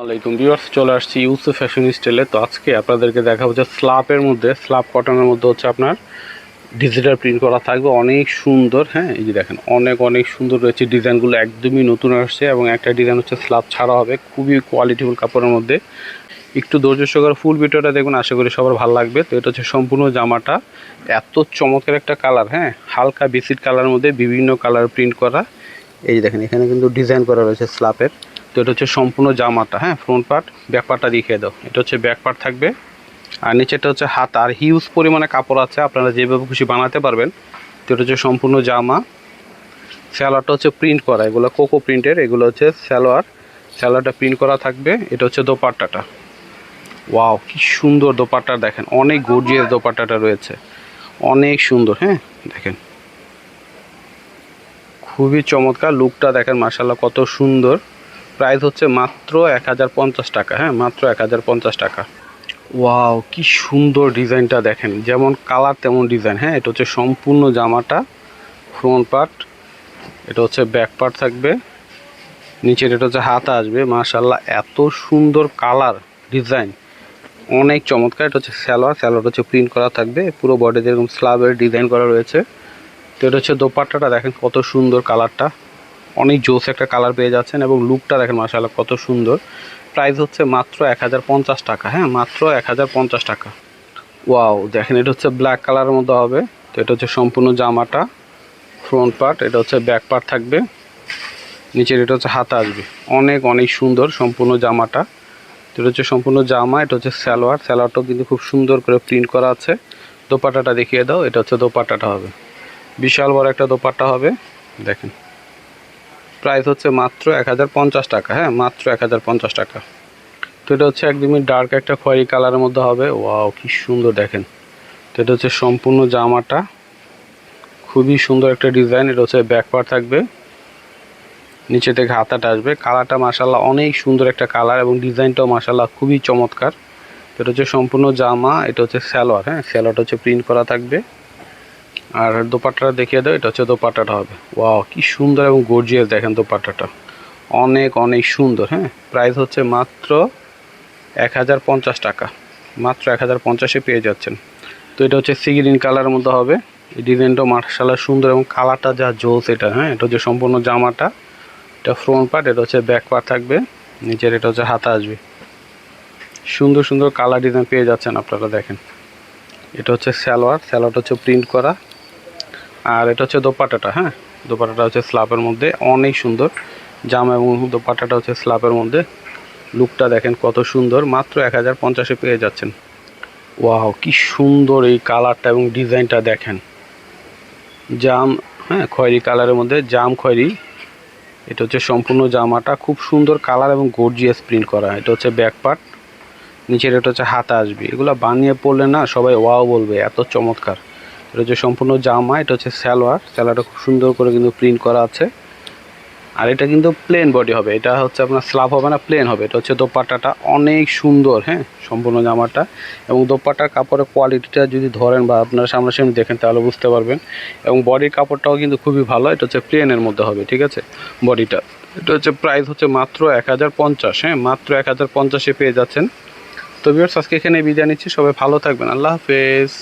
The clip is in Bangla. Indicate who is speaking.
Speaker 1: আসসালামাইকুম ভিউয়ার্স, চলে আসছি ইউসুফ ফ্যাশন স্টাইলে। তো আজকে আপনাদেরকে দেখাবো যে স্লাবের মধ্যে, স্লাব কটনের মধ্যে হচ্ছে আপনার ডিজিটাল প্রিন্ট করা থাকবে, অনেক সুন্দর। হ্যাঁ, এই যে দেখেন অনেক সুন্দর রয়েছে ডিজাইনগুলো, একদমই নতুন আসছে এবং একটা ডিজাইন হচ্ছে স্লাব ছাড়া হবে, খুবই কোয়ালিটিফুল কাপড়ের মধ্যে। একটু ধৈর্য সহকারে ফুল ভিডিওটা দেখুন, আশা করি সবার ভালো লাগবে। তো এটা হচ্ছে সম্পূর্ণ জামাটা, এত চমৎকার একটা কালার। হ্যাঁ, হালকা বিস্কিট কালারের মধ্যে বিভিন্ন কালার প্রিন্ট করা। এই যে দেখেন এখানে কিন্তু ডিজাইন করা রয়েছে স্লাবের। তো এটা হচ্ছে সম্পূর্ণ জামাটা। হ্যাঁ, ফ্রন্ট পার্ট, ব্যাক পার্টটা দেখিয়ে দাও। এটা হচ্ছে ব্যাক পার্ট থাকবে, আর নিচেটা হচ্ছে হাত। আর হিউজ পরিমাণে কাপড় আছে, আপনারা যেভাবে খুশি বানাতে পারবেন। তো এটা হচ্ছে সম্পূর্ণ জামা। স্যালোয়ারটা হচ্ছে প্রিন্ট করা, এগুলো কোকো প্রিন্টের, এগুলো হচ্ছে স্যালোয়ারটা প্রিন্ট করা থাকবে। এটা হচ্ছে দোপাট্টাটা। ওয়াও, কি সুন্দর দোপাট্টা দেখেন, অনেক গর্জিয়াস দোপাট্টাটা রয়েছে, অনেক সুন্দর। হ্যাঁ দেখেন, খুবই চমৎকার লুকটা দেখেন, মাশাআল্লাহ কত সুন্দর। প্রাইস হচ্ছে মাত্র 1050 টাকা। হ্যাঁ, মাত্র 1050 টাকা। ওয়াও, কি সুন্দর ডিজাইনটা দেখেন, যেমন কালার তেমন ডিজাইন। হ্যাঁ, এটা হচ্ছে সম্পূর্ণ জামাটা, ফ্রন্ট পার্ট, এটা হচ্ছে ব্যাক পার্ট থাকবে, নিচের এটা হচ্ছে হাতা আসবে। মাশাআল্লাহ এত সুন্দর কালার ডিজাইন, অনেক চমৎকার। এটা হচ্ছে স্যালোয়ার হচ্ছে প্রিন্ট করা থাকবে, পুরো বডি যেরকম স্লাবের ডিজাইন করা রয়েছে। তো এটা হচ্ছে দোপাট্টাটা দেখেন কত সুন্দর, কালারটা অনেক জোস একটা কালার পেয়ে যাচ্ছেন, এবং লুকটা দেখেন মাশাআল্লাহ কত সুন্দর। প্রাইস হচ্ছে মাত্র 1050 টাকা। হ্যাঁ, মাত্র 1050 টাকা। ওয়াও, দেখেন এটা হচ্ছে ব্ল্যাক কালারের মধ্যে হবে। তো এটা হচ্ছে সম্পূর্ণ জামাটা, ফ্রন্ট পার্ট, এটা হচ্ছে ব্যাক পার্ট থাকবে, নিচের এটা হচ্ছে হাতা আসবে। অনেক সুন্দর সম্পূর্ণ জামাটা। তো এটা হচ্ছে সম্পূর্ণ জামা, এটা হচ্ছে স্যালোয়ারটাও কিন্তু খুব সুন্দর করে প্রিন্ট করা আছে। দোপাট্টাটা দেখিয়ে দাও। এটা হচ্ছে দোপাট্টাটা হবে, বিশাল বড় একটা দোপাট্টা হবে দেখেন। প্রাইস হচ্ছে মাত্র 1050 টাকা। হ্যাঁ, মাত্র 1050 টাকা। তো এটা হচ্ছে একদমই ডার্ক একটা খয়েরি কালারের মধ্যে হবে। ওয়াও, কি সুন্দর দেখেন। তো এটা হচ্ছে সম্পূর্ণ জামাটা, খুবই সুন্দর একটা ডিজাইন। এটা হচ্ছে ব্যাক পার্ট থাকবে, নিচে থেকে হাতাটা আসবে। কালারটা মাশাআল্লাহ অনেক সুন্দর একটা কালার, এবং ডিজাইনটাও মাশাআল্লাহ খুবই চমৎকার। এটা হচ্ছে সম্পূর্ণ জামা, এটা হচ্ছে স্যালোয়ার। হ্যাঁ, স্যালোয়ারটা হচ্ছে প্রিন্ট করা থাকবে। আর দোপাট্টাটা দেখিয়ে দাও। এটা হচ্ছে দোপাট্টাটা হবে। ওয়াও, কি সুন্দর এবং গর্জিয়াস দেখেন দোপাট্টাটা, অনেক সুন্দর। হ্যাঁ, প্রাইস হচ্ছে মাত্র 1050 টাকা। মাত্র 1050-এ পেয়ে যাচ্ছেন। তো এটা হচ্ছে সি গ্রিন কালারের মধ্যে হবে। এই ডিজাইনটাও মাশাআল্লাহ সুন্দর, এবং কালারটা যা জোস এটা। হ্যাঁ, এটা হচ্ছে সম্পূর্ণ জামাটা, এটা ফ্রন্ট পার্ট, এটা হচ্ছে ব্যাক পার্ট থাকবে, নিচের এটা হচ্ছে হাতা আসবে। সুন্দর কালার ডিজাইন পেয়ে যাচ্ছেন আপনারা দেখেন। এটা হচ্ছে স্যালোয়ারটা হচ্ছে প্রিন্ট করা, আর এটা হচ্ছে দোপাট্টাটা। হ্যাঁ, দোপাট্টাটা হচ্ছে স্লাবের মধ্যে, অনেক সুন্দর জামা, এবং দোপাট্টাটা হচ্ছে স্লাবের মধ্যে। লুকটা দেখেন কত সুন্দর, মাত্র 1050-এ পেয়ে যাচ্ছেন। ওয়াও, কি সুন্দর এই কালারটা এবং ডিজাইনটা দেখেন, জাম। হ্যাঁ, খয়েরি কালারের মধ্যে, জাম খয়েরি। এটা হচ্ছে সম্পূর্ণ জামাটা, খুব সুন্দর কালার এবং গর্জিয়াস প্রিন্ট করা। এটা হচ্ছে ব্যাক পার্ট, নিচের এটা হচ্ছে হাতা আসবে। এগুলো বানিয়ে পড়লে না সবাই ওয়াও বলবে, এত চমৎকার। এটা হচ্ছে সম্পূর্ণ জামা, এটা হচ্ছে স্যালোয়ারটা খুব সুন্দর করে কিন্তু প্রিন্ট করা আছে। আর এটা কিন্তু প্লেন বডি হবে, এটা হচ্ছে আপনার স্লাব হবে না, প্লেন হবে। এটা হচ্ছে দোপাট্টাটা, অনেক সুন্দর। হ্যাঁ, সম্পূর্ণ জামাটা, এবং দোপাট্টার কাপড়ের কোয়ালিটিটা যদি ধরেন বা আপনারা সামনাসামনি দেখেন তাহলে বুঝতে পারবেন। এবং বডির কাপড়টাও কিন্তু খুবই ভালো। এটা হচ্ছে প্লেনের মধ্যে হবে, ঠিক আছে বডিটা। এটা হচ্ছে প্রাইস হচ্ছে মাত্র 1050। হ্যাঁ, মাত্র 1050-এ পেয়ে যাচ্ছেন। তো ভিউয়ার্স, আজকে এখানে বিদায় নিচ্ছি, সবাই ভালো থাকবেন, আল্লাহ হাফেজ।